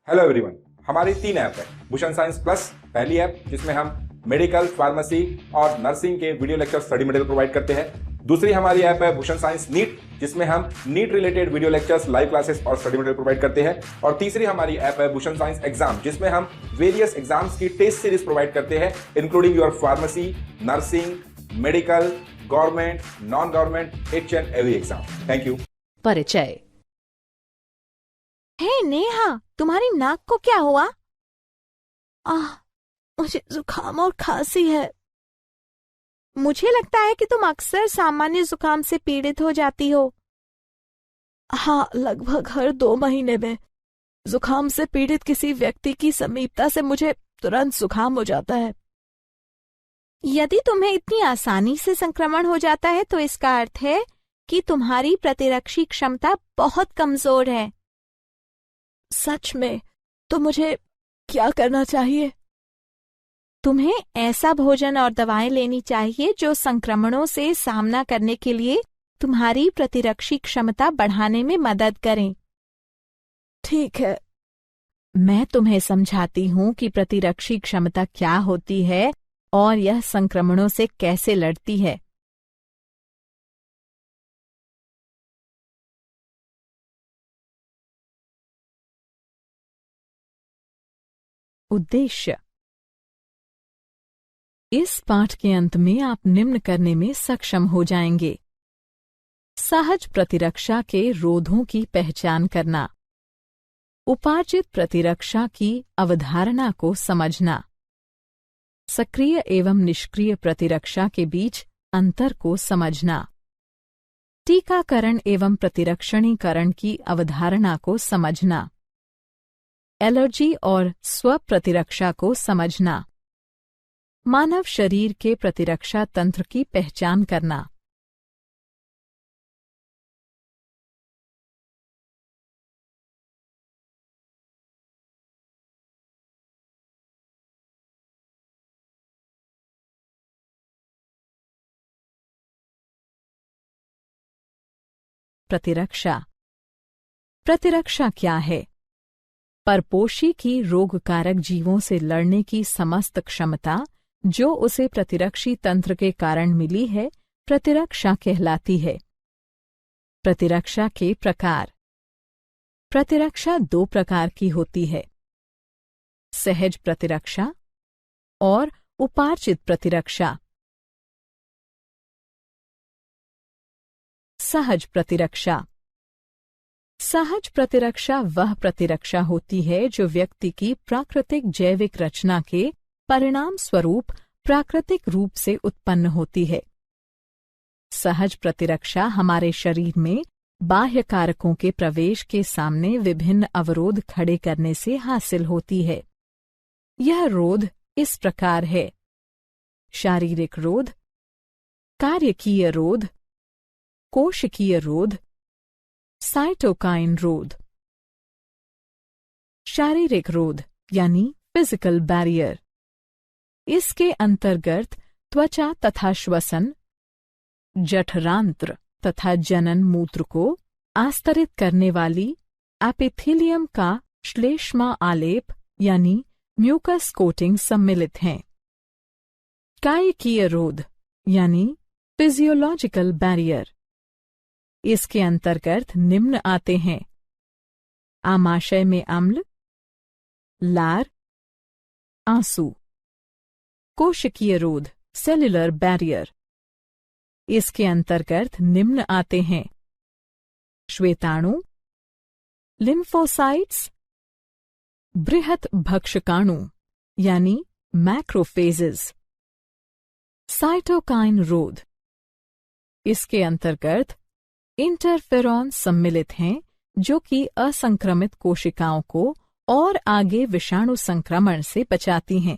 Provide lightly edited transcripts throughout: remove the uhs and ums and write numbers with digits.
Hello everyone. हमारी 3 app है। Bhushan science plus पहली ऐप जिसमें हम मेडिकल, फार्मेसी और नर्सिंग के video lecture study material provide करते हैं। दूसरी हमारी ऐप है भूषण साइंस नीट, जिसमें हम NEET related video lectures, live classes और स्टडी मटेरियल प्रोवाइड करते हैं। और तीसरी हमारी ऐप है भूषण साइंस एग्जाम, जिसमें हम वेरियस एग्जाम्स की टेस्ट सीरीज प्रोवाइड करते हैं, including your pharmacy, nursing, medical, government, non government, each and every exam. Thank you. परिचय। हे नेहा, तुम्हारी नाक को क्या हुआ? आह, मुझे जुकाम और खांसी है। मुझे लगता है कि तुम अक्सर सामान्य जुकाम से पीड़ित हो जाती हो। हाँ, लगभग हर 2 महीने में जुकाम से पीड़ित किसी व्यक्ति की समीपता से मुझे तुरंत जुकाम हो जाता है। यदि तुम्हें इतनी आसानी से संक्रमण हो जाता है तो इसका अर्थ है कि तुम्हारी प्रतिरक्षी क्षमता बहुत कमजोर है। सच में? तो मुझे क्या करना चाहिए? तुम्हें ऐसा भोजन और दवाएं लेनी चाहिए जो संक्रमणों से सामना करने के लिए तुम्हारी प्रतिरक्षी क्षमता बढ़ाने में मदद करें। ठीक है। मैं तुम्हें समझाती हूँ कि प्रतिरक्षी क्षमता क्या होती है और यह संक्रमणों से कैसे लड़ती है। उद्देश्य। इस पाठ के अंत में आप निम्न करने में सक्षम हो जाएंगे। सहज प्रतिरक्षा के रोधों की पहचान करना, उपार्जित प्रतिरक्षा की अवधारणा को समझना, सक्रिय एवं निष्क्रिय प्रतिरक्षा के बीच अंतर को समझना, टीकाकरण एवं प्रतिरक्षणीकरण की अवधारणा को समझना, एलर्जी और स्वप्रतिरक्षा को समझना, मानव शरीर के प्रतिरक्षा तंत्र की पहचान करना। प्रतिरक्षा। प्रतिरक्षा क्या है? परपोषी की रोगकारक जीवों से लड़ने की समस्त क्षमता जो उसे प्रतिरक्षी तंत्र के कारण मिली है, प्रतिरक्षा कहलाती है। प्रतिरक्षा के प्रकार। प्रतिरक्षा 2 प्रकार की होती है, सहज प्रतिरक्षा और उपार्जित प्रतिरक्षा। सहज प्रतिरक्षा। सहज प्रतिरक्षा वह प्रतिरक्षा होती है जो व्यक्ति की प्राकृतिक जैविक रचना के परिणाम स्वरूप प्राकृतिक रूप से उत्पन्न होती है। सहज प्रतिरक्षा हमारे शरीर में बाह्य कारकों के प्रवेश के सामने विभिन्न अवरोध खड़े करने से हासिल होती है। यह रोध इस प्रकार है: शारीरिक रोध, कार्यकीय रोध, कोशिकीय रोध, साइटोकाइन रोध। शारीरिक रोध यानी फिजिकल बैरियर। इसके अंतर्गत त्वचा तथा श्वसन, जठरांत्र तथा जनन मूत्र को आस्तरित करने वाली एपिथेलियम का श्लेष्मा आलेप यानी म्यूकस कोटिंग सम्मिलित हैं। कायिकीय रोध यानी फिजियोलॉजिकल बैरियर। इसके अंतर्गत निम्न आते हैं: आमाशय में अम्ल, लार, आंसू। कोशिकीय रोध सेल्युलर बैरियर। इसके अंतर्गत निम्न आते हैं: श्वेताणु, लिम्फोसाइट्स, बृहत भक्षकाणु यानी मैक्रोफेजेस। साइटोकाइन रोध। इसके अंतर्गत इंटरफेरॉन सम्मिलित हैं जो कि असंक्रमित कोशिकाओं को और आगे विषाणु संक्रमण से बचाती हैं।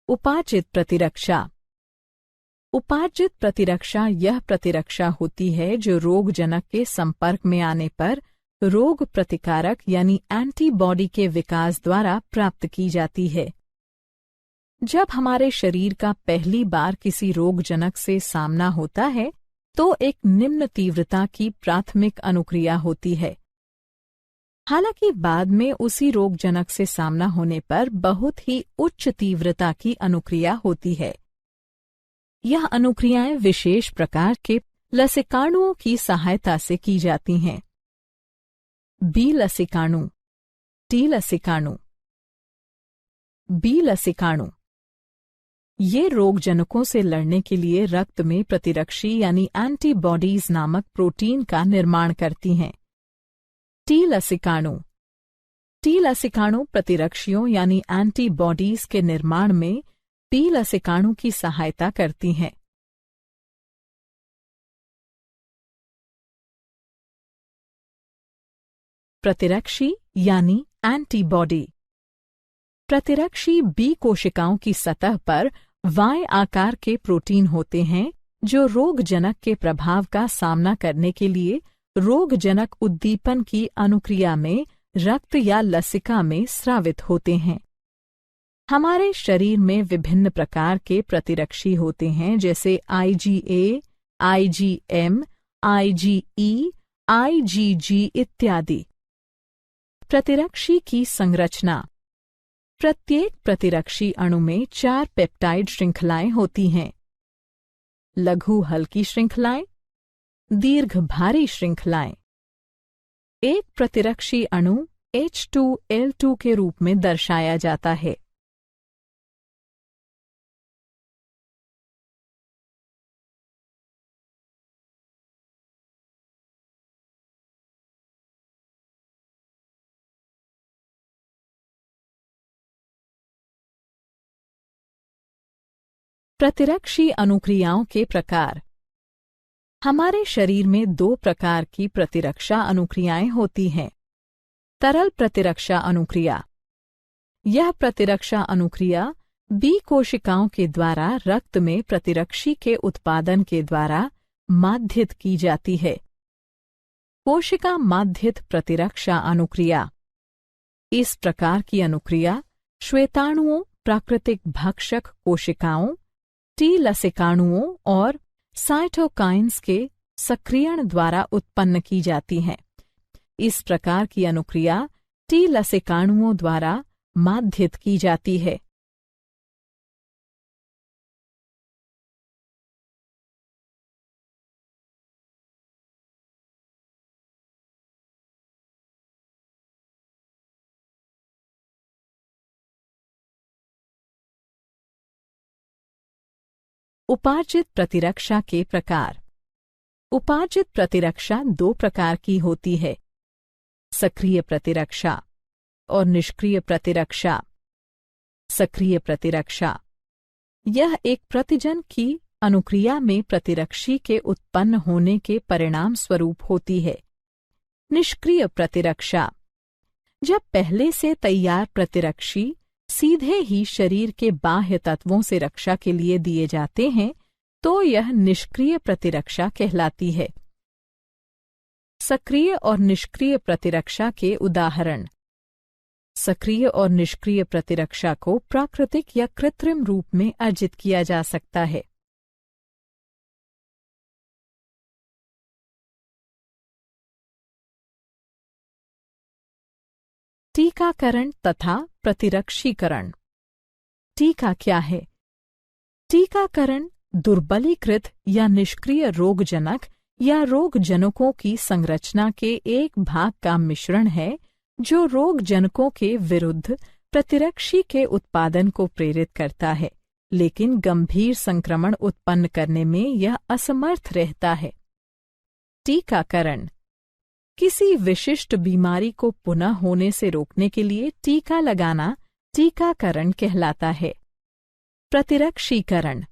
उपार्जित प्रतिरक्षा। उपार्जित प्रतिरक्षा यह प्रतिरक्षा होती है जो रोगजनक के संपर्क में आने पर रोग प्रतिकारक यानी एंटीबॉडी के विकास द्वारा प्राप्त की जाती है। जब हमारे शरीर का पहली बार किसी रोगजनक से सामना होता है तो एक निम्न तीव्रता की प्राथमिक अनुक्रिया होती है। हालांकि बाद में उसी रोगजनक से सामना होने पर बहुत ही उच्च तीव्रता की अनुक्रिया होती है। यह अनुक्रियाएं विशेष प्रकार के लसिकाणुओं की सहायता से की जाती हैं। बी लसिकाणु, टी लसिकाणु। बी लसिकाणु ये रोगजनकों से लड़ने के लिए रक्त में प्रतिरक्षी यानी एंटीबॉडीज नामक प्रोटीन का निर्माण करती हैं। टी लसिकाणु। टी लसिकाणु प्रतिरक्षियों यानी एंटीबॉडीज के निर्माण में टी लसिकाणु की सहायता करती हैं। प्रतिरक्षी यानी एंटीबॉडी। प्रतिरक्षी बी कोशिकाओं की सतह पर वाय आकार के प्रोटीन होते हैं जो रोगजनक के प्रभाव का सामना करने के लिए रोगजनक उद्दीपन की अनुक्रिया में रक्त या लसिका में स्रावित होते हैं। हमारे शरीर में विभिन्न प्रकार के प्रतिरक्षी होते हैं जैसे IgA, IgM, IgE, IgG इत्यादि। प्रतिरक्षी की संरचना। प्रत्येक प्रतिरक्षी अणु में 4 पेप्टाइड श्रृंखलाएं होती हैं। लघु हल्की श्रृंखलाएं, दीर्घ भारी श्रृंखलाएं। एक प्रतिरक्षी अणु H2L2 के रूप में दर्शाया जाता है। प्रतिरक्षी अनुक्रियाओं के प्रकार। हमारे शरीर में 2 प्रकार की प्रतिरक्षा अनुक्रियाएं होती हैं। तरल प्रतिरक्षा अनुक्रिया। यह प्रतिरक्षा अनुक्रिया बी कोशिकाओं के द्वारा रक्त में प्रतिरक्षी के उत्पादन के द्वारा माध्यित की जाती है। कोशिका माध्यित प्रतिरक्षा अनुक्रिया। इस प्रकार की अनुक्रिया श्वेताणुओं, प्राकृतिक भक्षक कोशिकाओं, टी लसिकाणुओं और साइटोकाइन्स के सक्रियण द्वारा उत्पन्न की जाती हैं। इस प्रकार की अनुक्रिया टी लसिकाणुओं द्वारा माध्यित की जाती है। उपार्जित प्रतिरक्षा के प्रकार। उपार्जित प्रतिरक्षा 2 प्रकार की होती है, सक्रिय प्रतिरक्षा और निष्क्रिय प्रतिरक्षा। सक्रिय प्रतिरक्षा यह एक प्रतिजन की अनुक्रिया में प्रतिरक्षी के उत्पन्न होने के परिणाम स्वरूप होती है। निष्क्रिय प्रतिरक्षा जब पहले से तैयार प्रतिरक्षी सीधे ही शरीर के बाह्य तत्वों से रक्षा के लिए दिए जाते हैं तो यह निष्क्रिय प्रतिरक्षा कहलाती है। सक्रिय और निष्क्रिय प्रतिरक्षा के उदाहरण। सक्रिय और निष्क्रिय प्रतिरक्षा को प्राकृतिक या कृत्रिम रूप में अर्जित किया जा सकता है। टीकाकरण तथा प्रतिरक्षीकरण। टीका क्या है? टीकाकरण दुर्बलीकृत या निष्क्रिय रोगजनक या रोगजनकों की संरचना के एक भाग का मिश्रण है जो रोगजनकों के विरुद्ध प्रतिरक्षी के उत्पादन को प्रेरित करता है, लेकिन गंभीर संक्रमण उत्पन्न करने में यह असमर्थ रहता है। टीकाकरण किसी विशिष्ट बीमारी को पुनः होने से रोकने के लिए टीका लगाना टीकाकरण कहलाता है। प्रतिरक्षीकरण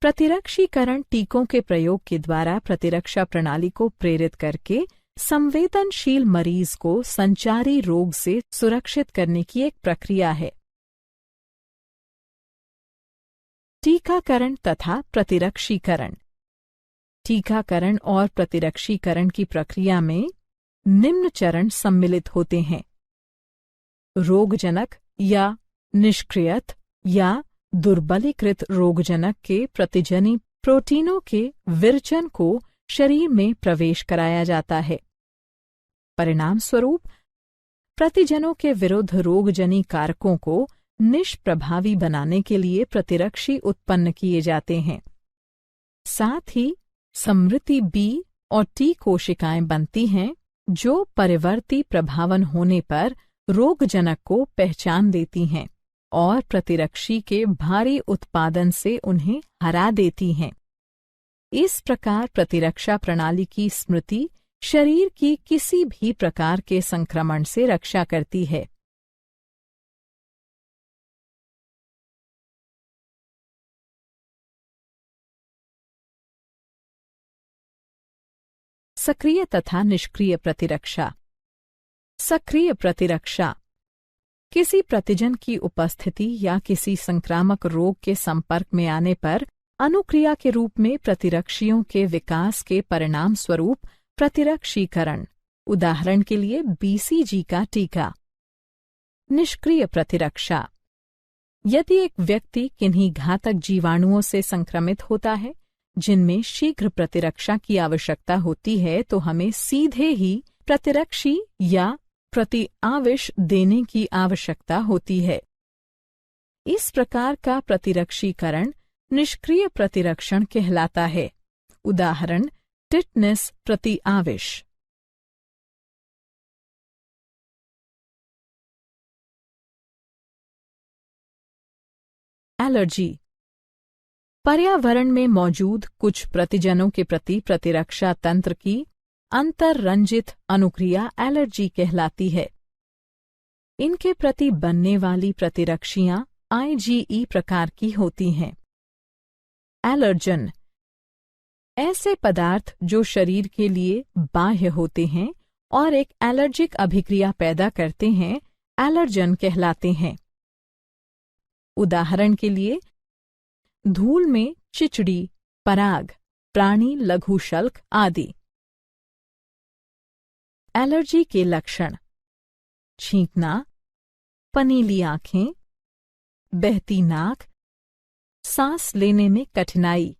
प्रतिरक्षीकरण टीकों के प्रयोग के द्वारा प्रतिरक्षा प्रणाली को प्रेरित करके संवेदनशील मरीज को संचारी रोग से सुरक्षित करने की एक प्रक्रिया है। टीकाकरण तथा प्रतिरक्षीकरण। टीकाकरण और प्रतिरक्षीकरण की प्रक्रिया में निम्न चरण सम्मिलित होते हैं। रोगजनक या निष्क्रियत या दुर्बलीकृत रोगजनक के प्रतिजनी प्रोटीनों के विरचन को शरीर में प्रवेश कराया जाता है। परिणाम स्वरूप प्रतिजनों के विरुद्ध रोगजनी कारकों को निष्प्रभावी बनाने के लिए प्रतिरक्षी उत्पन्न किए जाते हैं। साथ ही समृद्धि बी और टी कोशिकाएं बनती हैं जो परिवर्ती प्रभावन होने पर रोगजनक को पहचान देती हैं और प्रतिरक्षी के भारी उत्पादन से उन्हें हरा देती हैं। इस प्रकार प्रतिरक्षा प्रणाली की स्मृति शरीर की किसी भी प्रकार के संक्रमण से रक्षा करती है। सक्रिय तथा निष्क्रिय प्रतिरक्षा। सक्रिय प्रतिरक्षा किसी प्रतिजन की उपस्थिति या किसी संक्रामक रोग के संपर्क में आने पर अनुक्रिया के रूप में प्रतिरक्षियों के विकास के परिणाम स्वरूप प्रतिरक्षीकरण, उदाहरण के लिए बीसीजी का टीका। निष्क्रिय प्रतिरक्षा यदि एक व्यक्ति किन्हीं घातक जीवाणुओं से संक्रमित होता है जिनमें शीघ्र प्रतिरक्षा की आवश्यकता होती है तो हमें सीधे ही प्रतिरक्षी या प्रतिआविष देने की आवश्यकता होती है। इस प्रकार का प्रतिरक्षीकरण निष्क्रिय प्रतिरक्षण कहलाता है। उदाहरण टिटनेस प्रतिआविष। एलर्जी पर्यावरण में मौजूद कुछ प्रतिजनों के प्रति प्रतिरक्षा तंत्र की अंतर्रंजित अनुक्रिया एलर्जी कहलाती है। इनके प्रति बनने वाली प्रतिरक्षियां IgE प्रकार की होती हैं। एलर्जन ऐसे पदार्थ जो शरीर के लिए बाह्य होते हैं और एक एलर्जिक अभिक्रिया पैदा करते हैं, एलर्जन कहलाते हैं। उदाहरण के लिए धूल में चिचड़ी, पराग, प्राणी लघुशल्क आदि। एलर्जी के लक्षण: छींकना, पनीली आंखें, बहती नाक, सांस लेने में कठिनाई।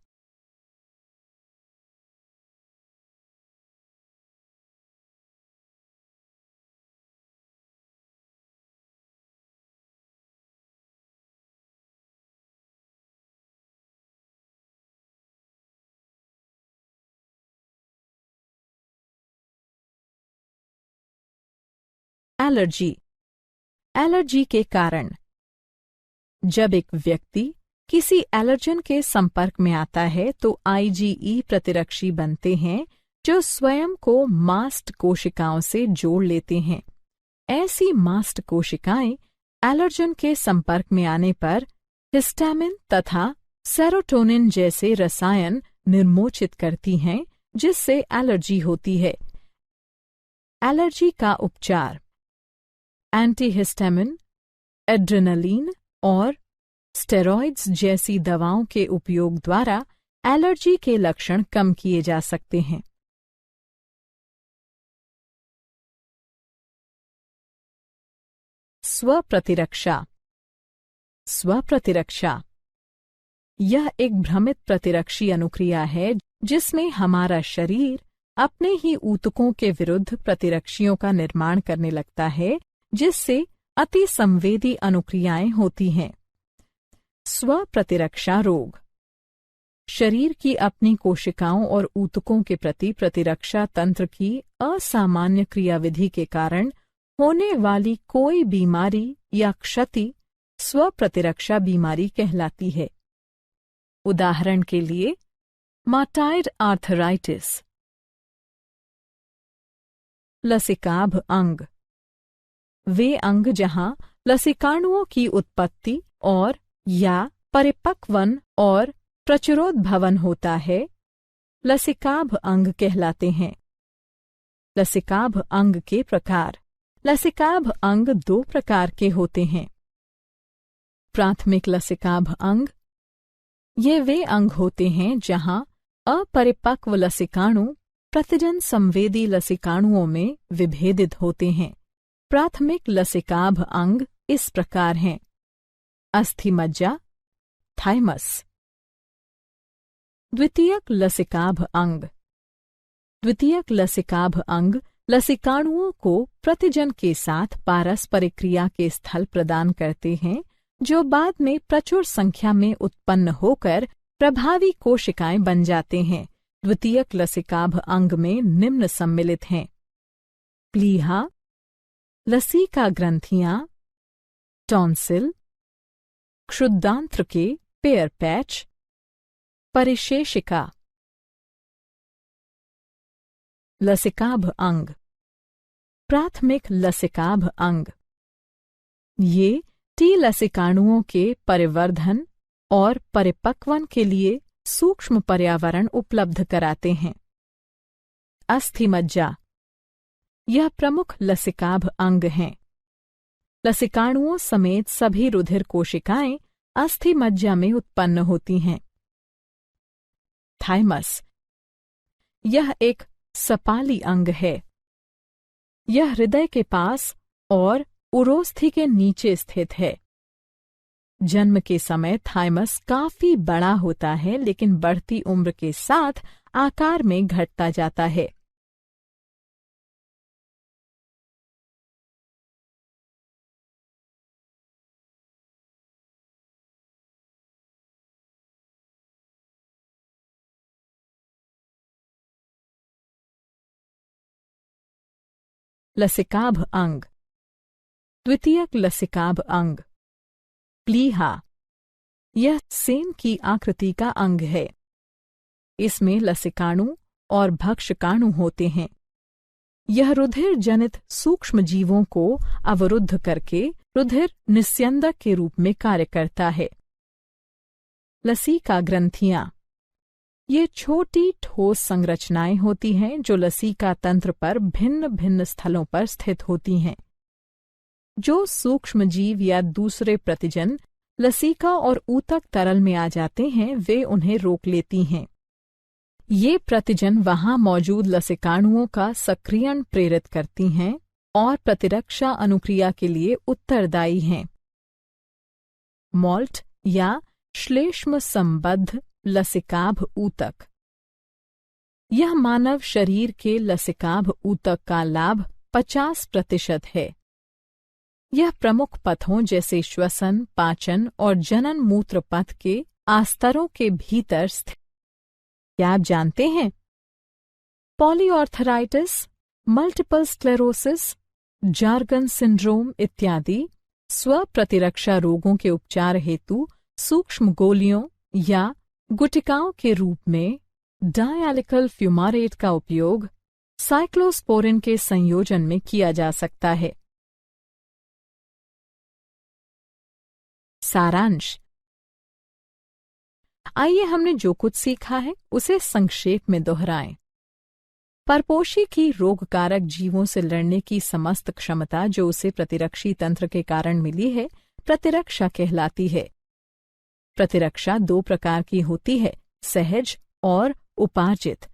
एलर्जी के कारण: जब एक व्यक्ति किसी एलर्जन के संपर्क में आता है तो IgE प्रतिरक्षी बनते हैं जो स्वयं को मास्ट कोशिकाओं से जोड़ लेते हैं। ऐसी मास्ट कोशिकाएं एलर्जन के संपर्क में आने पर हिस्टामिन तथा सेरोटोनिन जैसे रसायन निर्मोचित करती हैं जिससे एलर्जी होती है। एलर्जी का उपचार: एंटीहिस्टामिन, एड्रेनलिन और स्टेरॉइड्स जैसी दवाओं के उपयोग द्वारा एलर्जी के लक्षण कम किए जा सकते हैं। स्वप्रतिरक्षा। स्वप्रतिरक्षा यह एक भ्रमित प्रतिरक्षी अनुक्रिया है जिसमें हमारा शरीर अपने ही ऊतकों के विरुद्ध प्रतिरक्षियों का निर्माण करने लगता है जिससे अति संवेदी अनुक्रियाएं होती हैं। स्वप्रतिरक्षा रोग: शरीर की अपनी कोशिकाओं और ऊतकों के प्रति प्रतिरक्षा तंत्र की असामान्य क्रियाविधि के कारण होने वाली कोई बीमारी या क्षति स्वप्रतिरक्षा बीमारी कहलाती है। उदाहरण के लिए माटाइड आर्थराइटिस। लसिकाभ अंग: वे अंग जहां लसिकाणुओं की उत्पत्ति और या परिपक्वन और प्रचुरोद्भवन होता है, लसिकाभ अंग कहलाते हैं। लसिकाभ अंग के प्रकार: लसिकाभ अंग 2 प्रकार के होते हैं। प्राथमिक लसिकाभ अंग ये वे अंग होते हैं जहां अपरिपक्व लसिकाणु प्रतिजन संवेदी लसिकाणुओं में विभेदित होते हैं। प्राथमिक लसिकाभ अंग इस प्रकार हैं: अस्थि मज्जा, थाइमस। द्वितीयक लसिकाभ अंग। द्वितीयक लसिकाभ अंग लसिकाणुओं को प्रतिजन के साथ पारस्परिक क्रिया के स्थल प्रदान करते हैं, जो बाद में प्रचुर संख्या में उत्पन्न होकर प्रभावी कोशिकाएं बन जाते हैं। द्वितीयक लसिकाभ अंग में निम्न सम्मिलित हैं: प्लीहा, लसिका ग्रंथियां, टॉन्सिल, क्षुद्रांत्र के पेयर पैच, परिशेषिका। लसिकाभ अंग। प्राथमिक लसिकाभ अंग ये टी लसिकाणुओं के परिवर्धन और परिपक्वन के लिए सूक्ष्म पर्यावरण उपलब्ध कराते हैं। अस्थि मज्जा। यह प्रमुख लसिकाभ अंग हैं। लसिकाणुओं समेत सभी रुधिर कोशिकाएं अस्थि मज्जा में उत्पन्न होती हैं। थाइमस। यह एक सपाली अंग है। यह हृदय के पास और उरोस्थि के नीचे स्थित है। जन्म के समय थाइमस काफी बड़ा होता है, लेकिन बढ़ती उम्र के साथ आकार में घटता जाता है। लसिकाभ अंग। द्वितीयक लसिकाभ अंग। प्लीहा। यह सेन की आकृति का अंग है। इसमें लसिकाणु और भक्षकाणु होते हैं। यह रुधिर जनित सूक्ष्म जीवों को अवरुद्ध करके रुधिर निस्यंदक के रूप में कार्य करता है। लसिका ग्रंथियां। ये छोटी ठोस संरचनाएं होती हैं जो लसिका तंत्र पर भिन्न भिन्न स्थलों पर स्थित होती हैं। जो सूक्ष्म जीव या दूसरे प्रतिजन लसिका और ऊतक तरल में आ जाते हैं, वे उन्हें रोक लेती हैं। ये प्रतिजन वहां मौजूद लसिकाणुओं का सक्रियण प्रेरित करती हैं और प्रतिरक्षा अनुक्रिया के लिए उत्तरदायी हैं। मॉल्ट या श्लेष्म संबद्ध लसिकाभ ऊतक। यह मानव शरीर के लसिकाभ ऊतक का लाभ 50% है। यह प्रमुख पथों जैसे श्वसन, पाचन और जनन मूत्र पथ के आस्तरों के भीतर स्थित। क्या आप जानते हैं? पॉलीऑर्थराइटिस, मल्टीपल स्क्लेरोसिस, जार्गन सिंड्रोम इत्यादि स्वप्रतिरक्षा रोगों के उपचार हेतु सूक्ष्म गोलियों या गुटिकाओं के रूप में डायलिकल फ्यूमारेट का उपयोग साइक्लोस्पोरिन के संयोजन में किया जा सकता है। सारांश। आइए हमने जो कुछ सीखा है उसे संक्षेप में दोहराएं। परपोषी की रोगकारक जीवों से लड़ने की समस्त क्षमता जो उसे प्रतिरक्षी तंत्र के कारण मिली है, प्रतिरक्षा कहलाती है। प्रतिरक्षा 2 प्रकार की होती है, सहज और उपार्जित।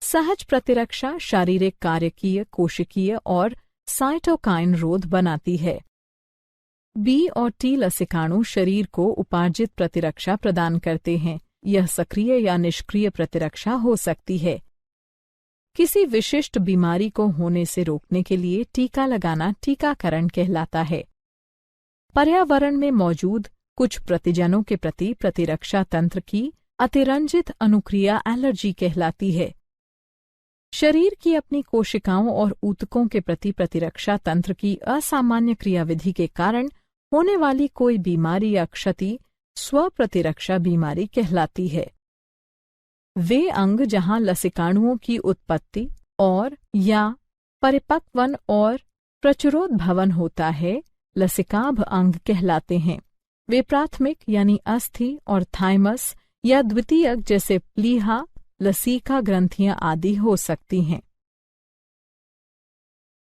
सहज प्रतिरक्षा शारीरिक, कार्यकीय, कोशिकीय और साइटोकाइन रोध बनाती है। बी और टी लसिकाणु शरीर को उपार्जित प्रतिरक्षा प्रदान करते हैं। यह सक्रिय या निष्क्रिय प्रतिरक्षा हो सकती है। किसी विशिष्ट बीमारी को होने से रोकने के लिए टीका लगाना टीकाकरण कहलाता है। पर्यावरण में मौजूद कुछ प्रतिजनों के प्रति प्रतिरक्षा तंत्र की अतिरंजित अनुक्रिया एलर्जी कहलाती है। शरीर की अपनी कोशिकाओं और ऊतकों के प्रति प्रतिरक्षा तंत्र की असामान्य क्रियाविधि के कारण होने वाली कोई बीमारी या क्षति स्वप्रतिरक्षा बीमारी कहलाती है। वे अंग जहां लसिकाणुओं की उत्पत्ति और या परिपक्वन और प्रचुरोद्भवन होता है, लसिकाभ अंग कहलाते हैं। वे प्राथमिक यानी अस्थि और थाइमस या द्वितीयक जैसे प्लीहा, लसिका ग्रंथियां आदि हो सकती हैं।